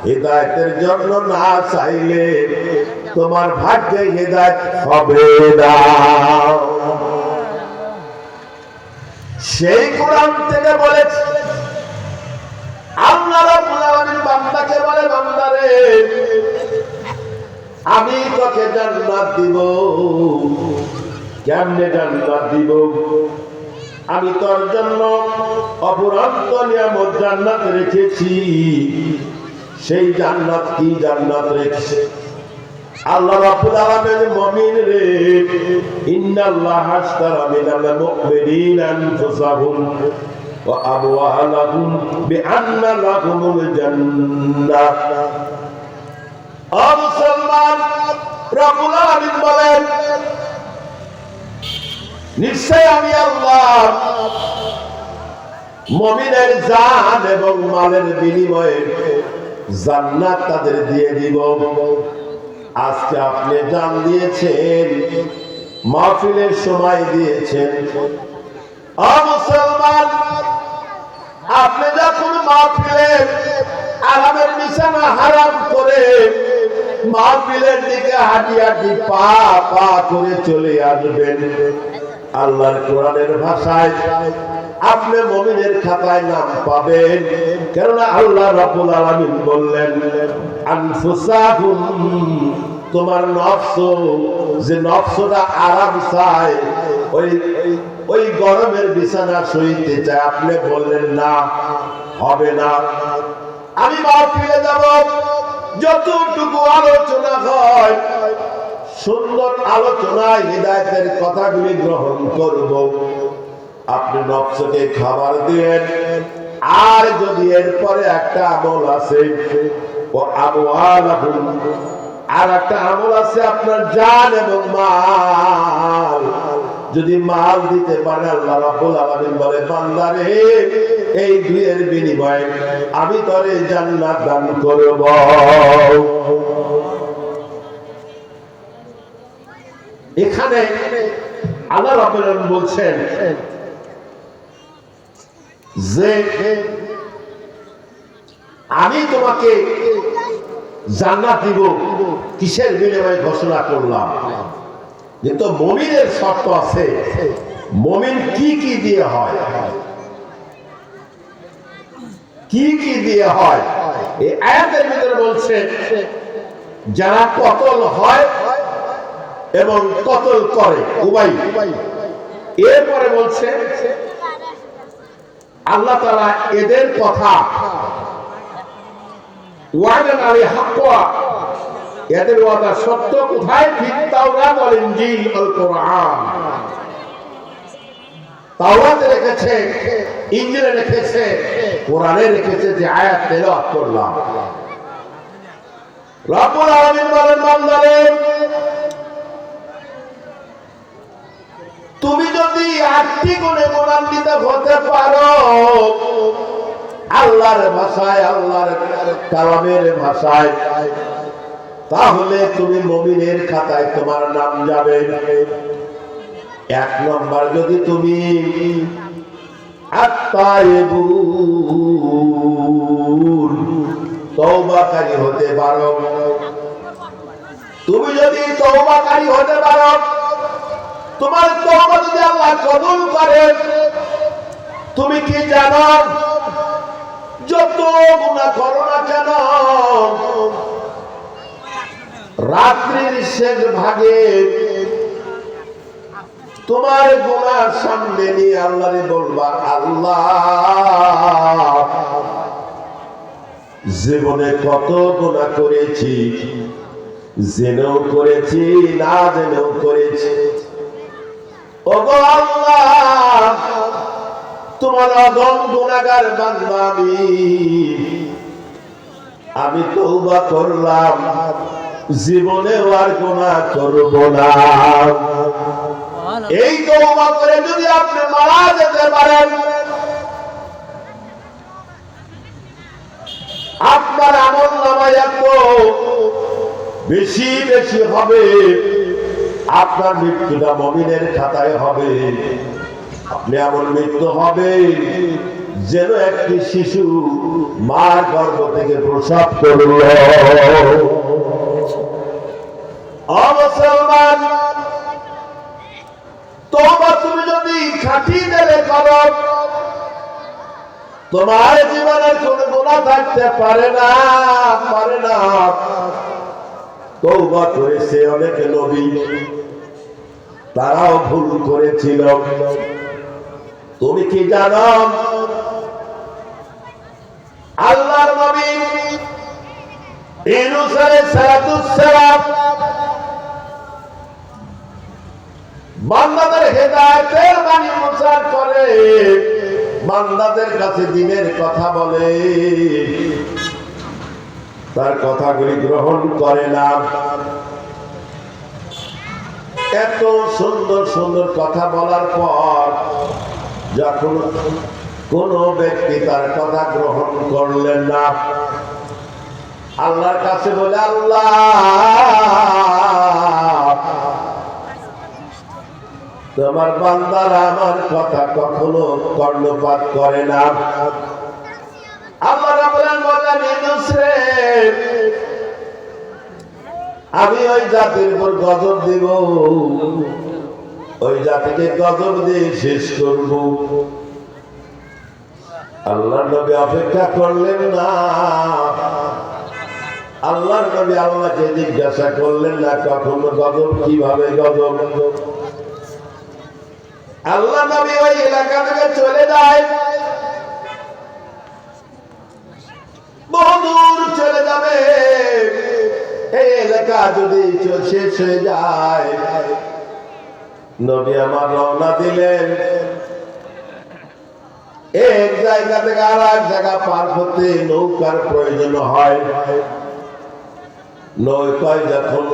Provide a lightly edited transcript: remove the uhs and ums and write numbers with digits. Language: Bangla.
হিদায়াতের জন্য না চাইলে তোমার ভাগ্যে হিদায়াত হবে না। সেই কোরআন থেকে বলেছে আল্লাহ রাব্বুল আলামিন বান্দাকে বলে, বান্দারে আমি তোকে জান্নাত দিব। কেমনে জান্নাত দিব? আমি তোর জন্য অপরন্ত নিয়ামত জান্নাত রেখেছি। সেই জান্নাত কি জান্নাত রেখেছে? আল্লাহ রাব্বুল আলামিন মুমিন রে, ইন্নাল্লাহা আশতারা মিনাল মুমিনিনা আনফুসাহুম ওয়া আমওয়ালাহুম বিআন্না লাহুমুল জান্নাহ। ও মুসলমান, রাব্বুল আলামিন বলেন, নিশ্চয় আমি আল্লাহ মুমিনের জান এবং মালের বিনিময়ে জান্নাত তাদের দিয়ে দিব। আজকে আপনি জান দিয়েছেন, মাহফিলের সময় দিয়েছেন। ও মুসলমান, আপনি যখন মাহফিলে আরামের বিছানা হারাম করে মাহফিলের দিকে হাঁটি হাঁটি পা পা করে চলে আসবেন, আল্লাহর কোরআনের ভাষায় আপনি মুমিনের খাতায় নাম পাবেন। কেননা আল্লাহ রাব্বুল আলামিন বললেন, আনফুসাহুম, তোমার নফস, যে নফসটা আরাম চায়, ওই গরমের বিছানা শুইতে চায়, আপনি বললেন না, হবে না। আমি মাহফিলে যাব, যতটুকু আলোচনা হয় সুন্দর আলোচনায় হিদায়াতের কথাগুলি গ্রহণ করব। আপনি নফসকে খাবার দিলেন। আর যদি এরপরে একটা আমল আছে, ও আমওয়ালাহুম, আর একটা আমল আছে আপনার জান এবং মাল, যদি মাল দিতে পারে, আল্লাহ রাব্বুল আলামিন বলে, বান্দারে এই দুইয়ের বিনিময়ে আমি তোরে জান্নাত দান করব। এখানে আল্লাহ রাব্বুল আলামিন বলছেন যে আমি তোমাকে জান্নাত দিব, কিসের বিনিময়ে ঘোষণা করলাম। কিন্তু মুমিনের শর্ত আছে। মুমিন কি কি দিয়ে হয়, কি কি দিয়ে হয়? এই আয়াতের ভিতরে বলছে যারা কতল হয় এবং কতল করে উভয়। এরপরে বলছে আল্লাহ তাআলা এদের কথা ওয়াদান আলী হাক্কা, এদের ওয়াদা সত্য। কোথায়? ফিত তাওরাত ওয়াল ইনজিল ওয়াল কোরআন। তাওরাতে রেখেছে, ইনজিলে রেখেছে, কোরআনে রেখেছে। যে আয়াত তেলাওয়াত করলাম, রব্বুল আলামিন বলেন, বান্দারে তুমি যদি 8টি গুণে গুণান্বিত হতে পারো, আল্লাহর ভাষায়, আল্লাহর কালামের ভাষায়, তাহলে তুমি মুমিনের খাতায় তোমার নাম যাবে। 1 নম্বর, যদি তুমি আত-তাইবুন, তওবাকারী হতে পারো। তুমি যদি তওবাকারী হতে পারো, তোমার তওবা যদি আল্লাহ কবুল করেন, তুমি কি জানো যত গুনাহ করো না কেন, রাত্রির শেষ ভাগে তোমার গুনাহ সামনে নিয়ে আল্লাহরে বলবা, আল্লাহ জীবনে কত গুনাহ করেছি, জেনেও করেছি, না জেনেও করেছি। ওগো আল্লাহ, তোমার অগম গুনাহগার বান্দা আমি তওবা করলাম, জীবনে আর গুনাহ করব না। এই তওবা করে যদি আপনি মারা যেতে পারেন, আপনার আমলনামায় এত বেশি বেশি হবে, আপনার মৃত্যুটা মুমিনের খাতায় হবে। আপনি এমন মৃত্যু হবে যেন একটি শিশু মার গর্ভ থেকে প্রসব করল। মুসলমান, তওবা তুমি যদি খাঁটি দিলে করো, তোমার জীবনের কোন গুনাহ থাকতে পারে না। তওবা করেছে অনেক নবী, তারাও ভুল করেছিল। তুমি কি জানো আল্লাহর নবী ইউনূস আলাইহিস সালাম বান্দাদের হেদায়েতের বাণী প্রচার করে, বান্দাদের কাছে দ্বীনের কথা বলে, তার কথাগুলি গ্রহণ করে না। এত সুন্দর সুন্দর কথা বলার পর যখন কোন ব্যক্তি তার কথা গ্রহণ করলেন না, আল্লাহর কাছে বলে, আল্লাহ তোমার বান্দারা আমার কথা কখনো কর্ণপাত করে না। আল্লাহ বললেন, ইউনূস রে, আমি ওই জাতির উপর গজব দিব, ওই জাতিকে গজব দিয়ে শেষ করব। আল্লাহর নবী অপেক্ষা করলেন না। আল্লাহর নবী আল্লাহকে জিজ্ঞাসা করলেন না কখনো গজব কিভাবে গজব। আল্লাহ নবী ওই এলাকা থেকে চলে যায়, বহুদূর চলে যাবে। এই এলাকা যদি শেষ হয়ে যায়, নবী আমার রওনা দিলেন। এক জায়গা থেকে আর এক জায়গা পার হতে নৌকার প্রয়োজন হয়। নৌকায় যখন